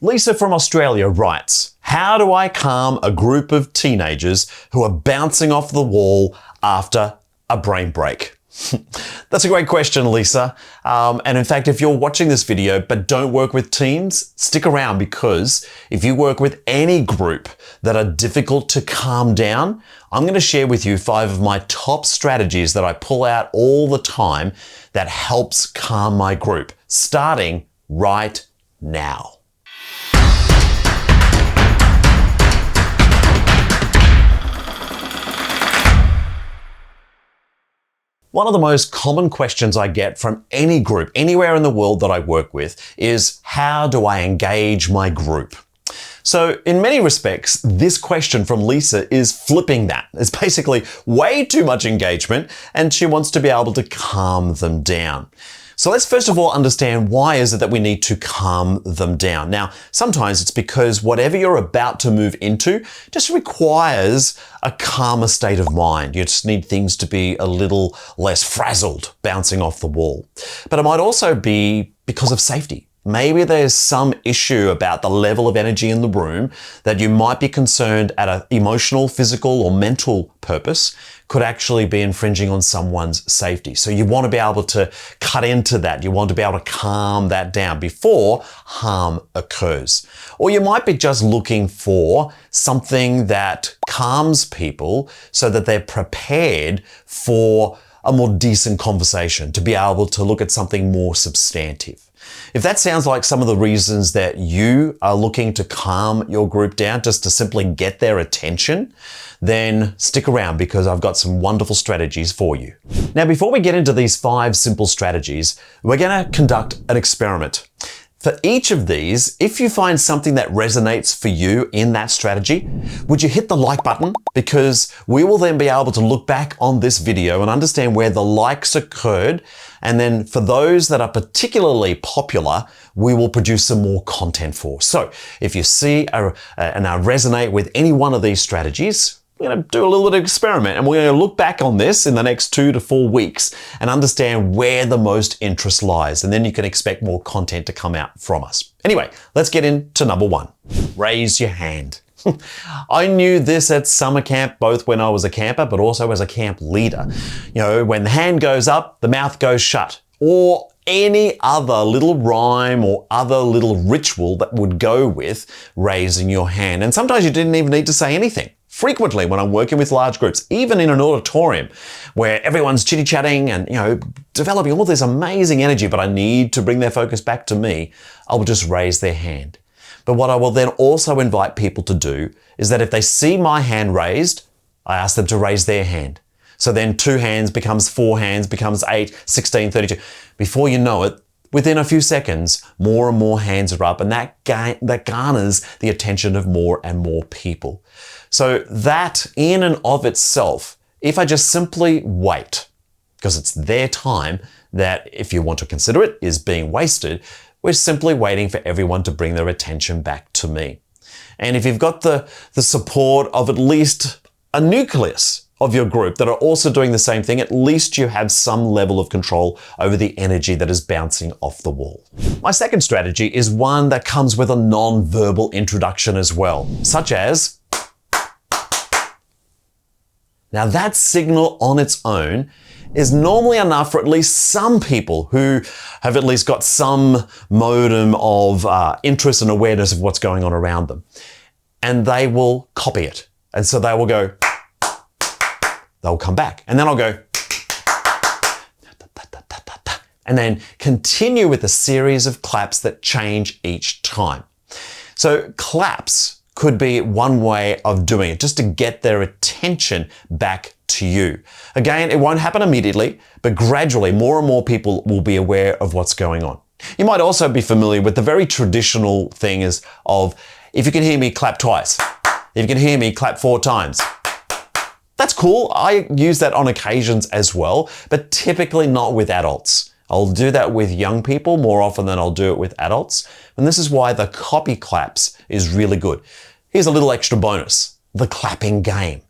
Lisa from Australia writes, how do I calm a group of teenagers who are bouncing off the wall after a brain break? That's a great question, Lisa. And in fact, if you're watching this video but don't work with teens, stick around, because if you work with any group that are difficult to calm down, I'm going to share with you 5 of my top strategies that I pull out all the time that helps calm my group, starting right now. One of the most common questions I get from any group, anywhere in the world that I work with, is how do I engage my group? So in many respects, this question from Lisa is flipping that. It's basically way too much engagement, and she wants to be able to calm them down. So let's first of all understand, why is it that we need to calm them down? Now, sometimes it's because whatever you're about to move into just requires a calmer state of mind. You just need things to be a little less frazzled, bouncing off the wall. But it might also be because of safety. Maybe there's some issue about the level of energy in the room that you might be concerned at an emotional, physical, or mental purpose could actually be infringing on someone's safety. So you want to be able to cut into that. You want to be able to calm that down before harm occurs. Or you might be just looking for something that calms people so that they're prepared for a more decent conversation, to be able to look at something more substantive. If that sounds like some of the reasons that you are looking to calm your group down, just to simply get their attention, then stick around, because I've got some wonderful strategies for you. Now, before we get into these 5 simple strategies, we're going to conduct an experiment. For each of these, if you find something that resonates for you in that strategy, would you hit the like button? Because we will then be able to look back on this video and understand where the likes occurred. And then for those that are particularly popular, we will produce some more content for. So if you see and resonate with any one of these strategies, we're going to do a little bit of experiment, and we're going to look back on this in the next 2 to 4 weeks and understand where the most interest lies. And then you can expect more content to come out from us. Anyway, let's get into number 1. Raise your hand. I knew this at summer camp, both when I was a camper, but also as a camp leader. You know, when the hand goes up, the mouth goes shut, or any other little rhyme or other little ritual that would go with raising your hand. And sometimes you didn't even need to say anything. Frequently, when I'm working with large groups, even in an auditorium where everyone's chitty-chatting and, developing all this amazing energy, but I need to bring their focus back to me, I will just raise their hand. But what I will then also invite people to do is that if they see my hand raised, I ask them to raise their hand. So then 2 hands becomes 4 hands, becomes 8, 16, 32. Before you know it, within a few seconds, more and more hands are up, and that garners the attention of more and more people. So that in and of itself, if I just simply wait, because it's their time that, if you want to consider it, is being wasted, we're simply waiting for everyone to bring their attention back to me. And if you've got the support of at least a nucleus of your group that are also doing the same thing, at least you have some level of control over the energy that is bouncing off the wall. My second strategy is one that comes with a non-verbal introduction as well, such as, now that signal on its own is normally enough for at least some people who have at least got some modicum of interest and awareness of what's going on around them. And they will copy it. And so they will go, they'll come back. And then I'll go, and then continue with a series of claps that change each time. So claps could be one way of doing it, just to get their attention back to you. Again, it won't happen immediately, but gradually more and more people will be aware of what's going on. You might also be familiar with the very traditional thing of, if you can hear me, clap twice. If you can hear me, clap 4 times. That's cool. I use that on occasions as well, but typically not with adults. I'll do that with young people more often than I'll do it with adults. And this is why the copy claps is really good. Here's a little extra bonus, the clapping game.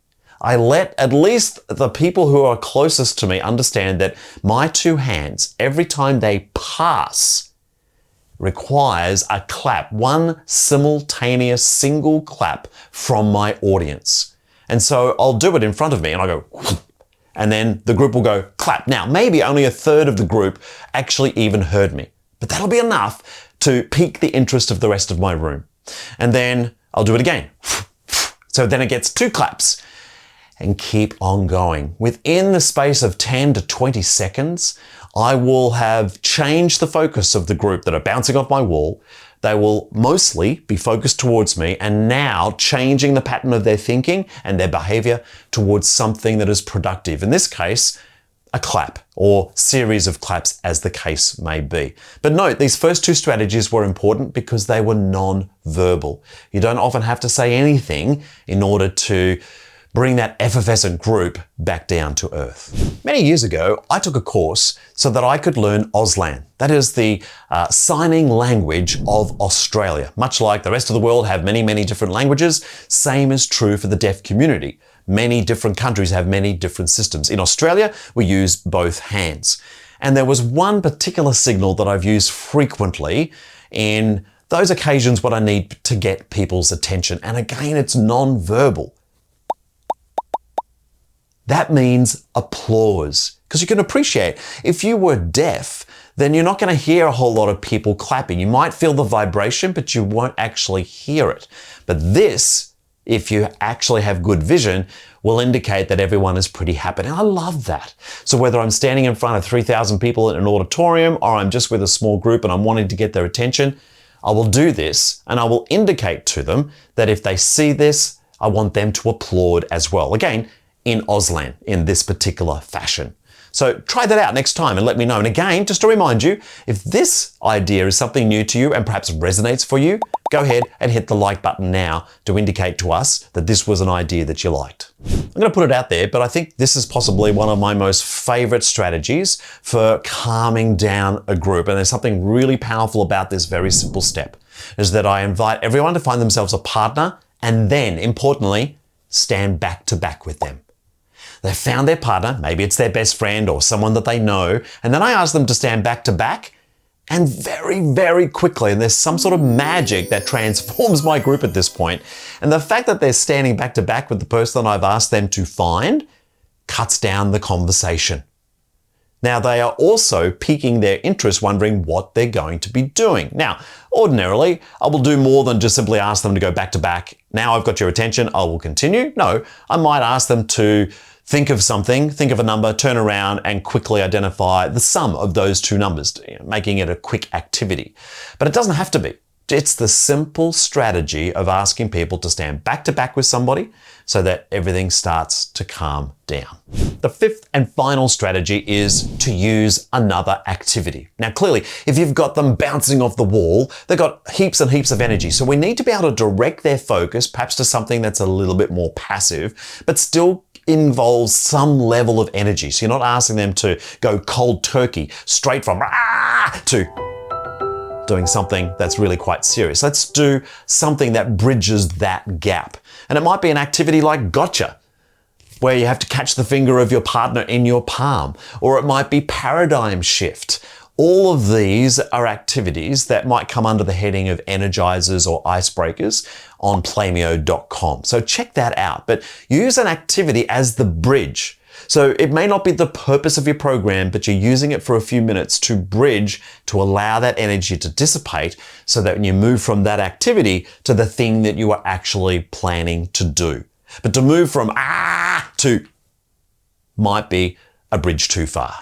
I let at least the people who are closest to me understand that my 2 hands, every time they pass, requires a clap, one simultaneous single clap from my audience. And so I'll do it in front of me and I go, and then the group will go clap. Now, maybe only a third of the group actually even heard me, but that'll be enough to pique the interest of the rest of my room. And then I'll do it again. So then it gets 2 claps and keep on going. Within the space of 10 to 20 seconds, I will have changed the focus of the group that are bouncing off my wall. They will mostly be focused towards me and now changing the pattern of their thinking and their behavior towards something that is productive. In this case, a clap or series of claps as the case may be. But note, these first 2 strategies were important because they were non-verbal. You don't often have to say anything in order to bring that effervescent group back down to earth. Many years ago, I took a course so that I could learn Auslan. That is the signing language of Australia. Much like the rest of the world have many, many different languages, same is true for the deaf community. Many different countries have many different systems. In Australia, we use both hands. And there was one particular signal that I've used frequently in those occasions when I need to get people's attention. And again, it's non-verbal. That means applause. Because you can appreciate, if you were deaf, then you're not going to hear a whole lot of people clapping. You might feel the vibration, but you won't actually hear it. But this, if you actually have good vision, will indicate that everyone is pretty happy. And I love that. So whether I'm standing in front of 3,000 people in an auditorium or I'm just with a small group and I'm wanting to get their attention, I will do this and I will indicate to them that if they see this, I want them to applaud as well. Again, in Auslan, in this particular fashion. So try that out next time and let me know. And again, just to remind you, if this idea is something new to you and perhaps resonates for you, go ahead and hit the like button now to indicate to us that this was an idea that you liked. I'm going to put it out there, but I think this is possibly one of my most favorite strategies for calming down a group. And there's something really powerful about this very simple step, is that I invite everyone to find themselves a partner and then, importantly, stand back to back with them. They've found their partner, maybe it's their best friend or someone that they know, and then I ask them to stand back to back, and very, very quickly, and there's some sort of magic that transforms my group at this point, and the fact that they're standing back to back with the person I've asked them to find cuts down the conversation. Now, they are also piquing their interest, wondering what they're going to be doing. Now, ordinarily, I will do more than just simply ask them to go back to back. Now I've got your attention, I will continue. No, I might ask them to think of something, think of a number, turn around and quickly identify the sum of those 2 numbers, making it a quick activity. But it doesn't have to be. It's the simple strategy of asking people to stand back to back with somebody so that everything starts to calm down. The 5th and final strategy is to use another activity. Now, clearly, if you've got them bouncing off the wall, they've got heaps and heaps of energy. So we need to be able to direct their focus, perhaps to something that's a little bit more passive, but still involves some level of energy. So you're not asking them to go cold turkey, straight from to doing something that's really quite serious. Let's do something that bridges that gap. And it might be an activity like gotcha, where you have to catch the finger of your partner in your palm, or it might be paradigm shift. All of these are activities that might come under the heading of energizers or icebreakers on playmeo.com. So check that out, but use an activity as the bridge. So it may not be the purpose of your program, but you're using it for a few minutes to bridge, to allow that energy to dissipate so that when you move from that activity to the thing that you are actually planning to do. But to move from to might be a bridge too far.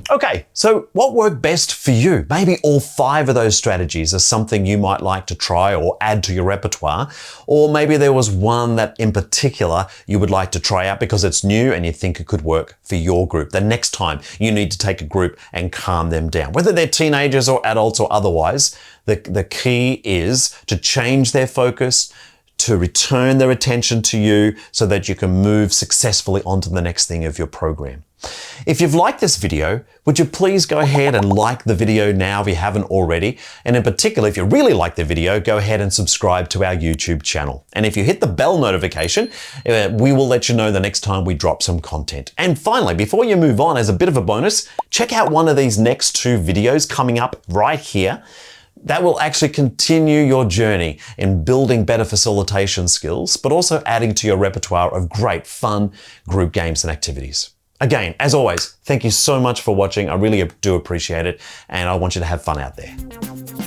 Okay, so what worked best for you? Maybe all 5 of those strategies are something you might like to try or add to your repertoire, or maybe there was one that in particular you would like to try out because it's new and you think it could work for your group. The next time you need to take a group and calm them down, whether they're teenagers or adults or otherwise, the key is to change their focus, to return their attention to you so that you can move successfully onto the next thing of your program. If you've liked this video, would you please go ahead and like the video now if you haven't already? And in particular, if you really like the video, go ahead and subscribe to our YouTube channel. And if you hit the bell notification, we will let you know the next time we drop some content. And finally, before you move on, as a bit of a bonus, check out one of these next 2 videos coming up right here. That will actually continue your journey in building better facilitation skills, but also adding to your repertoire of great fun group games and activities. Again, as always, thank you so much for watching. I really do appreciate it, and I want you to have fun out there.